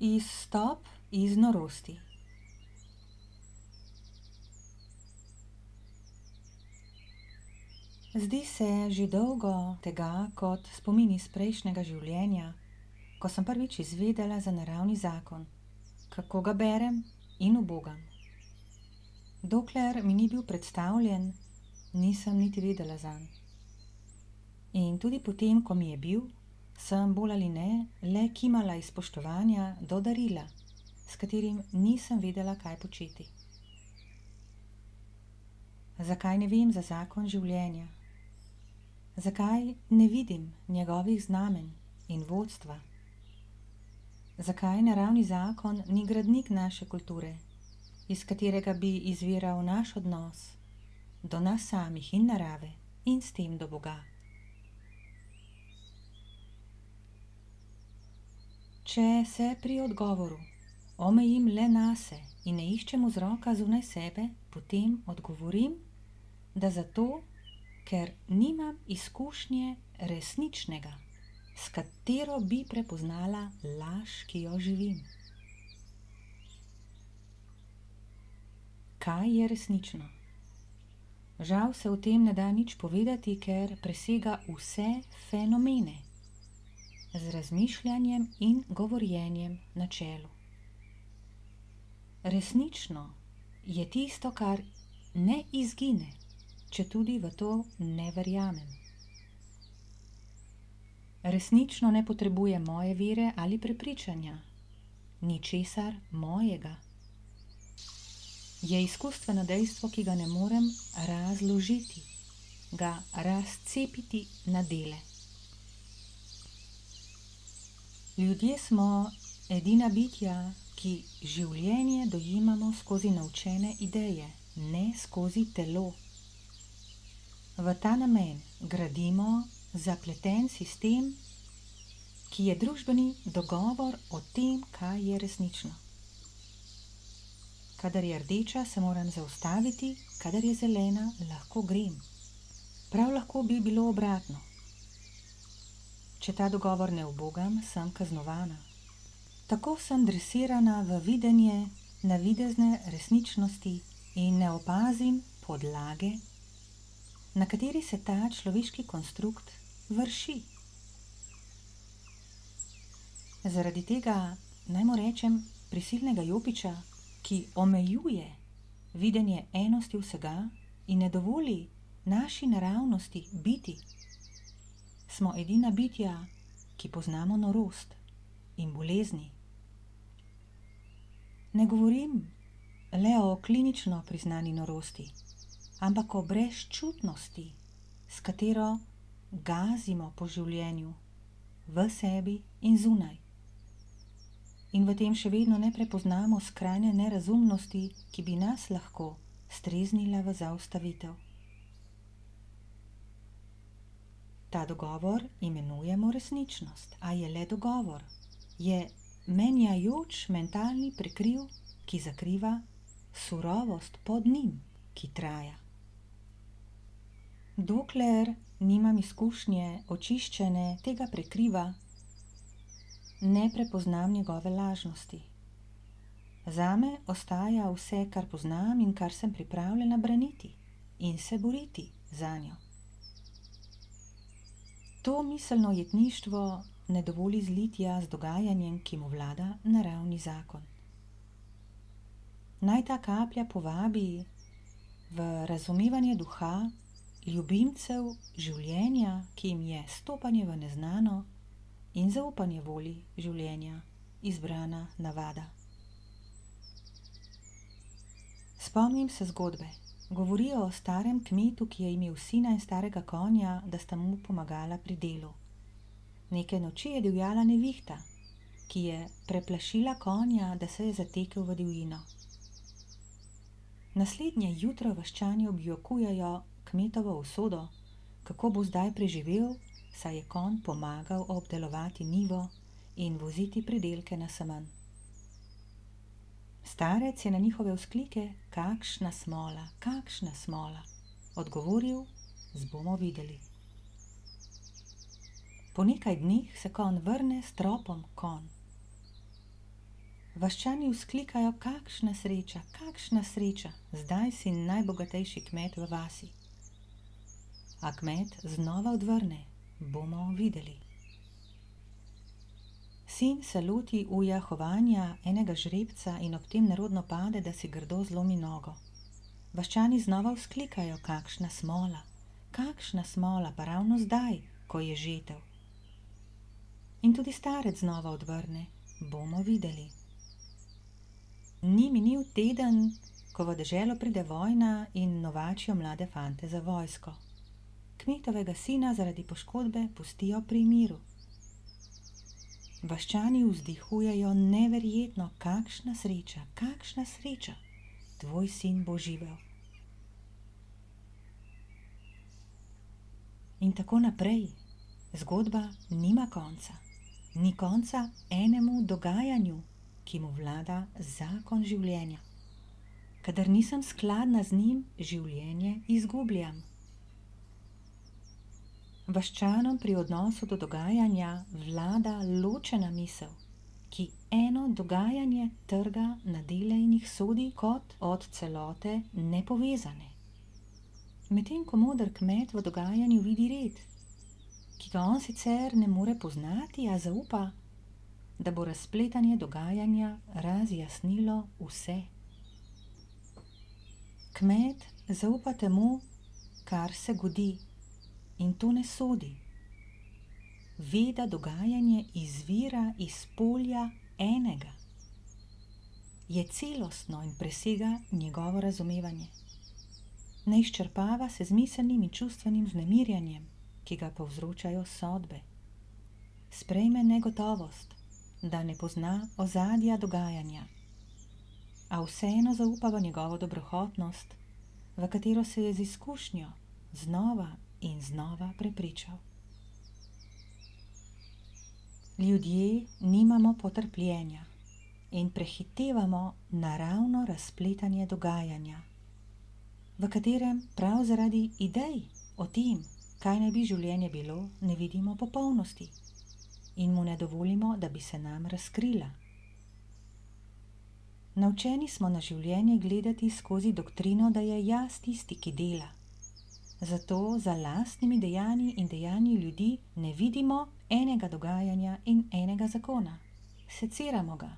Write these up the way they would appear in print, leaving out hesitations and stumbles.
Izstop iz norosti. Zdi se že dolgo tega kot spomin iz prejšnjega življenja, ko sem prvič izvedela za naravni zakon, kako ga berem in ubogam. Dokler mi ni bil predstavljen, nisem niti vedela zanj. In tudi potem, ko mi je bil, sem bolj ali ne le kimala iz spoštovanja do darila, s katerim nisem vedela, kaj početi. Zakaj ne vem za zakon življenja? Zakaj ne vidim njegovih znamenj in vodstva? Zakaj naravni zakon ni gradnik naše kulture, iz katerega bi izviral naš odnos do nas samih in narave in s tem do Boga? Če se pri odgovoru omejim le nase in ne iščem vzroka zunaj sebe, potem odgovorim, da zato, ker nimam izkušnje resničnega, s katero bi prepoznala laž, ki jo živim. Kaj je resnično? Žal se o tem ne da nič povedati, ker presega vse fenomene z razmišljanjem in govorjenjem na čelu. Resnično je tisto, kar ne izgine, četudi v to ne verjamem. Resnično ne potrebuje moje vere ali prepričanja, ničesar mojega. Je izkustveno dejstvo, ki ga ne morem razložiti, ga razcepiti na dele. Ljudje smo edina bitja, ki življenje dojemamo skozi naučene ideje, ne skozi telo. V ta namen gradimo zapleten sistem, ki je družbeni dogovor o tem, kaj je resnično. Kadar je rdeča, se moram zaustaviti, kadar je zelena, lahko grem. Prav lahko bi bilo obratno. Če ta dogovor ne ubogam, sem kaznovana. Tako sem dresirana v videnje navidezne resničnosti in ne opazim podlage, na kateri se ta človeški konstrukt vrši. Zaradi tega, najmo rečem, prisilnega jopiča, ki omejuje videnje enosti vsega in ne dovoli naši naravnosti biti, smo edina bitja, ki poznamo norost in bolezni. Ne govorim le o klinično priznani norosti, ampak o brezčutnosti, s katero gazimo po življenju, v sebi in zunaj. In v tem še vedno ne prepoznamo skrajne nerazumnosti, ki bi nas lahko streznila v zaustavitev. Ta dogovor imenujemo resničnost, a je le dogovor. Je menjajoč mentalni prekriv, ki zakriva surovost pod njim, ki traja. Dokler nimam izkušnje očiščene tega prekriva, ne prepoznam njegove lažnosti. Zame ostaja vse, kar poznam in kar sem pripravljena braniti in se boriti zanjo. To miselno jetništvo ne dovoli zlitja z dogajanjem, ki mu vlada naravni zakon. Naj ta kaplja povabi v razumevanje duha ljubimcev življenja, ki jim je stopanje v neznano in zaupanje volji življenja izbrana navada. Spomnim se zgodbe. Govorijo o starem kmetu, ki je imel sina in starega konja, da sta mu pomagala pri delu. Neke noči je divjala nevihta, ki je preplašila konja, da se je zatekel v divjino. Naslednje jutro vaščani objokujejo kmetovo usodo, kako bo zdaj preživel, saj je konj pomagal obdelovati njivo in voziti pridelke na semenj. Starec je na njihove vzklike, kakšna smola, odgovoril, bomo videli. Po nekaj dneh se konj vrne s tropom konj. Vaščani vzklikajo, kakšna sreča, zdaj si najbogatejši kmet v vasi. A kmet znova odvrne, bomo videli. Sin se loti ujahovanja enega žrebca in ob tem nerodno pade, da si grdo zlomi nogo. Vaščani znova vzklikajo, kakšna smola, pa ravno zdaj, ko je žetev. In tudi starec znova odvrne, bomo videli. Ni minil teden, ko v deželo pride vojna in novačijo mlade fante za vojsko. Kmetovega sina zaradi poškodbe pustijo pri miru. Vaščani vzdihujejo neverjetno, kakšna sreča, tvoj sin bo živel. In tako naprej. Zgodba nima konca. Ni konca enemu dogajanju, ki mu vlada zakon življenja. Kadar nisem skladna z njim, življenje izgubljam. Vaščanom pri odnosu do dogajanja vlada ločena misel, ki eno dogajanje trga na dele in jih sodi kot od celote nepovezane. Medtem ko moder kmet v dogajanju vidi red, ki ga on sicer ne more poznati, a zaupa, da bo razpletanje dogajanja razjasnilo vse. Kmet zaupa temu, kar se godi, in to ne sodi. Ve, da dogajanje izvira iz polja enega. Je celostno in presega njegovo razumevanje. Ne izčrpava se z miselnim in čustvenim vznemirjanjem, ki ga povzročajo sodbe. Sprejme negotovost, da ne pozna ozadja dogajanja, a vseeno zaupa v njegovo dobrohotnost, v katero se je z izkušnjo znova in znova prepričal. Ljudje nimamo potrpljenja in prehitevamo naravno razpletanje dogajanja, v katerem prav zaradi idej o tem, kaj naj bi življenje bilo, ne vidimo popolnosti in mu ne dovolimo, da bi se nam razkrila. Naučeni smo na življenje gledati skozi doktrino, da je jaz tisti, ki dela. Zato za lastnimi dejanji in dejanji ljudi ne vidimo enega dogajanja in enega zakona. Seciramo ga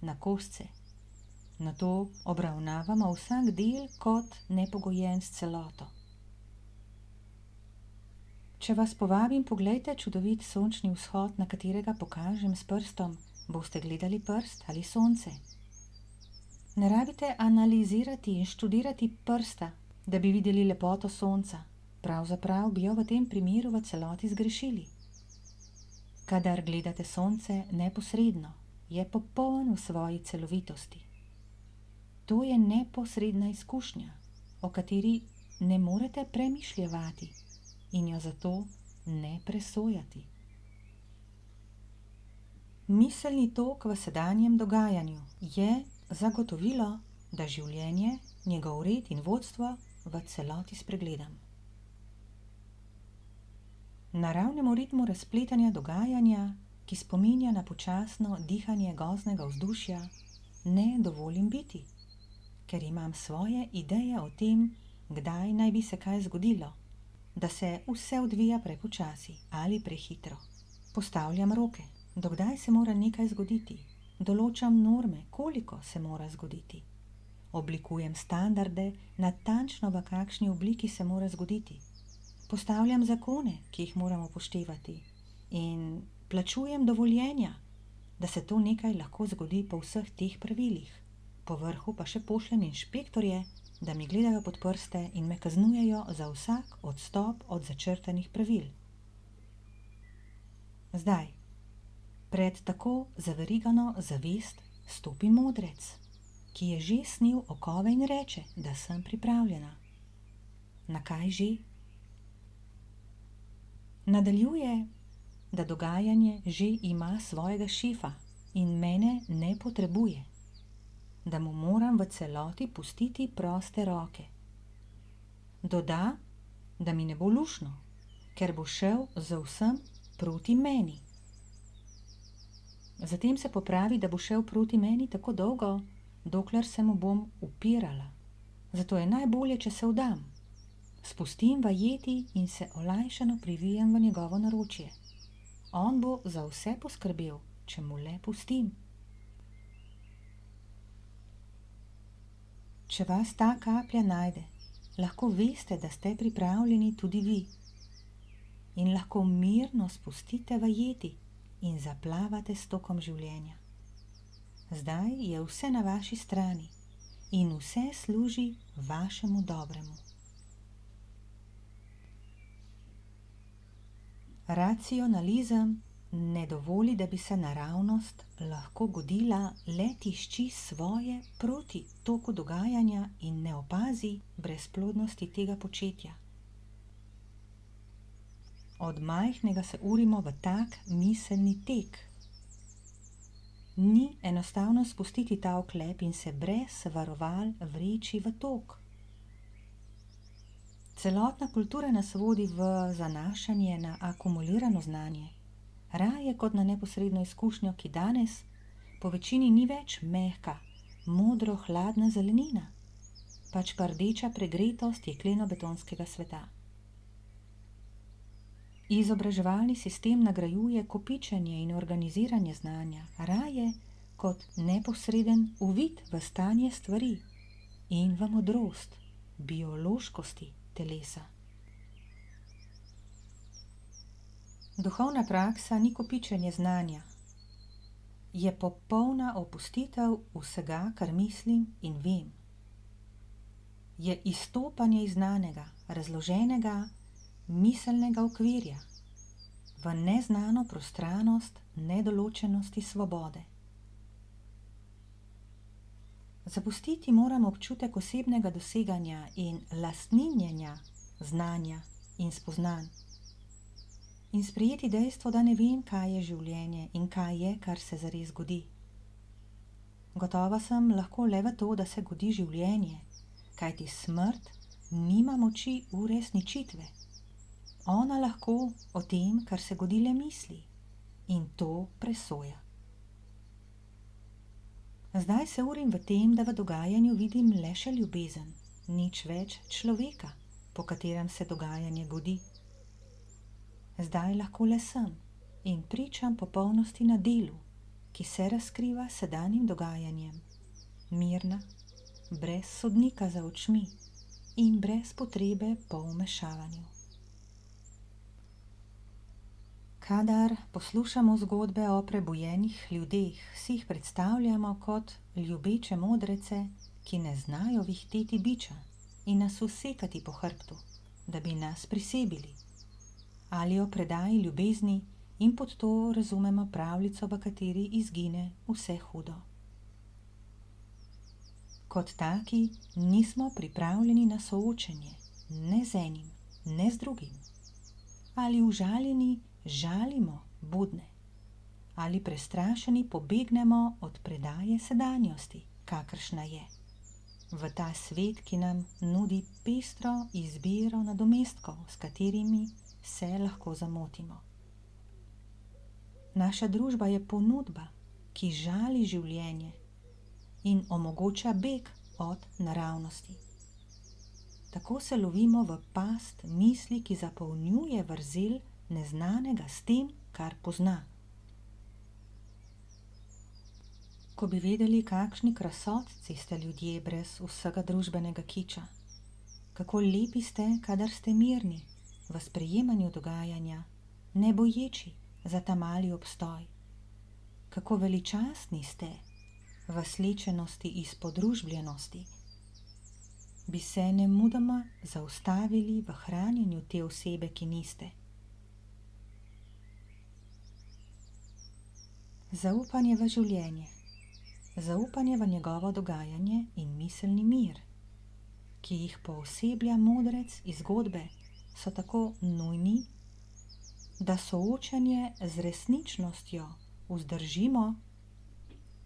na kosce. Nato obravnavamo vsak del kot nepogojen s celoto. Če vas povabim, poglejte čudovit sončni vzhod, na katerega pokažem s prstom, boste gledali prst ali sonce. Ne rabite analizirati in študirati prsta, da bi videli lepoto sonca. Pravzaprav bi jo v tem primeru v celoti zgrešili. Kadar gledate sonce neposredno, je popoln v svoji celovitosti. To je neposredna izkušnja, o kateri ne morete premišljevati in jo zato ne presojati. Miselni tok v sedanjem dogajanju je zagotovilo, da življenje, njegov red in vodstvo v celoti spregledam. Naravnemu ritmu razpletanja dogajanja, ki spominja na počasno dihanje gozdnega vzdušja, ne dovolim biti, ker imam svoje ideje o tem, kdaj naj bi se kaj zgodilo, da se vse odvija prepočasi ali prehitro. Postavljam roke, dokdaj se mora nekaj zgoditi, določam norme, koliko se mora zgoditi. Oblikujem standarde, natančno v kakšni obliki se mora zgoditi. Postavljam zakone, ki jih moram upoštevati, in plačujem dovoljenja, da se to nekaj lahko zgodi po vseh teh pravilih. Po vrhu pa še pošljem inšpektorje, da mi gledajo pod prste in me kaznujejo za vsak odstop od začrtanih pravil. Zdaj, pred tako zaverigano zavest stopi modrec, ki je že snel okove in reče, da sem pripravljena. Na kaj že? Nadaljuje, da dogajanje že ima svojega šefa in mene ne potrebuje, da mu moram v celoti pustiti proste roke. Doda, da mi ne bo luštno, ker bo šel z vsem proti meni. Zatem se popravi, da bo šel proti meni tako dolgo, dokler se mu bom upirala. Zato je najbolje, če se vdam. Spustim vajeti in se olajšano privijem v njegovo naročje. On bo za vse poskrbel, če mu le pustim. Če vas ta kaplja najde, lahko veste, da ste pripravljeni tudi vi. In lahko mirno spustite vajeti in zaplavate s tokom življenja. Zdaj je vse na vaši strani in vse služi vašemu dobremu. Racionalizem ne dovoli, da bi se naravnost lahko godila le tišči svoje proti toku dogajanja in ne opazi brezplodnosti tega početja. Od majhnega se urimo v tak miselni tek. Ni enostavno spustiti ta oklep in se brez varoval vreči v tok. Celotna kultura nas vodi v zanašanje na akumulirano znanje, raje kot na neposredno izkušnjo, ki danes po večini ni več mehka, modro-hladna zelenina, pač pa rdeča pregretost jekleno-betonskega sveta. Izobraževalni sistem nagrajuje kopičenje in organiziranje znanja, raje kot neposreden uvid v stanje stvari in v modrost, biološkosti telesa. Duhovna praksa ni kopičenje znanja, je popolna opustitev vsega, kar mislim in vem. Je izstopanje iz znanega, razloženega, miselnega okvirja v neznano prostranost nedoločenosti svobode. Zapustiti moram občutek osebnega doseganja in lastninjenja znanja in spoznanj in sprejeti dejstvo, da ne vem, kaj je življenje in kaj je, kar se zares godi. Gotova sem lahko le v to, da se godi življenje, kajti smrt nima moči uresničitve. Ona lahko o tem, kar se godi, le misli in to presoja. Zdaj se urim v tem, da v dogajanju vidim le še ljubezen, nič več človeka, po katerem se dogajanje godi. Zdaj lahko le sem in pričam popolnosti na delu, ki se razkriva sedanjim dogajanjem, mirna, brez sodnika za očmi in brez potrebe po vmešavanju. Kadar poslušamo zgodbe o prebujenih ljudeh, si jih predstavljamo kot ljubeče modrece, ki ne znajo vihteti biča in nas usekati po hrbtu, da bi nas prisebili, ali o predaji ljubezni in pod to razumemo pravljico, v kateri izgine vse hudo. Kot taki nismo pripravljeni na soočenje, ne z enim, ne z drugim, ali užaljeni žalimo budne, ali prestrašeni pobegnemo od predaje sedanjosti, kakršna je, v ta svet, ki nam nudi pestro izbiro nadomestkov, s katerimi se lahko zamotimo. Naša družba je ponudba, ki žali življenje in omogoča beg od naravnosti. Tako se lovimo v past misli, ki zapolnjuje vrzel neznanega s tem, kar pozna. Ko bi vedeli, kakšni krasotci ste ljudje brez vsega družbenega kiča, kako lepi ste, kadar ste mirni v sprejemanju dogajanja, ne boječi za ta mali obstoj, kako veličastni ste v slečenosti iz podružbljenosti, bi se nemudoma zaustavili v hranjenju te osebe, ki niste. Zaupanje v življenje, zaupanje v njegovo dogajanje in miselni mir, ki jih pooseblja modrec iz zgodbe, so tako nujni, da soočanje z resničnostjo vzdržimo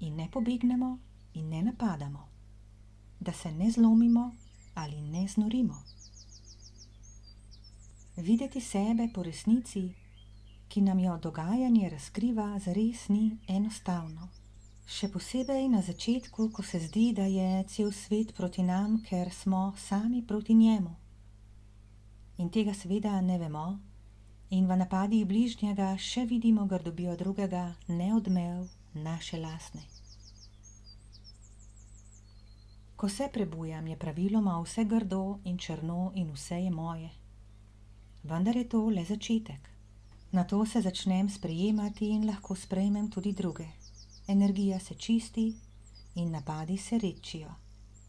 in ne pobegnemo in ne napadamo, da se ne zlomimo ali ne znorimo. Videti sebe po resnici ki nam jo dogajanje razkriva, zares ni enostavno. Še posebej na začetku, ko se zdi, da je cel svet proti nam, ker smo sami proti njemu. In tega seveda ne vemo in v napadih bližnjega še vidimo grdobijo drugega, ne odmev naše lastne. Ko se prebujam, je praviloma vse grdo in črno in vse je moje. Vendar je to le začetek. Nato se začnem sprejemati in lahko sprejmem tudi druge. Energija se čisti in napadi se redčijo.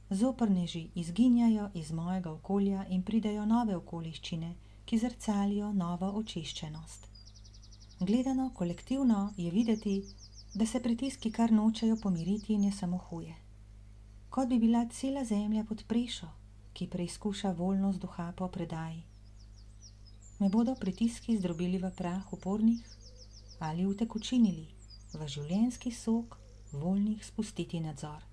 Zoprneži izginjajo iz mojega okolja in pridejo nove okoliščine, ki zrcalijo novo očiščenost. Gledano kolektivno je videti, da se pritiski kar nočejo pomiriti in je samo huje. Kot bi bila cela zemlja pod prešo, ki preizkuša voljnost duha po predaji. Me bodo pritiski zdrobili v prah upornih ali utekočinili v življenjski sok voljnih spustiti nadzor.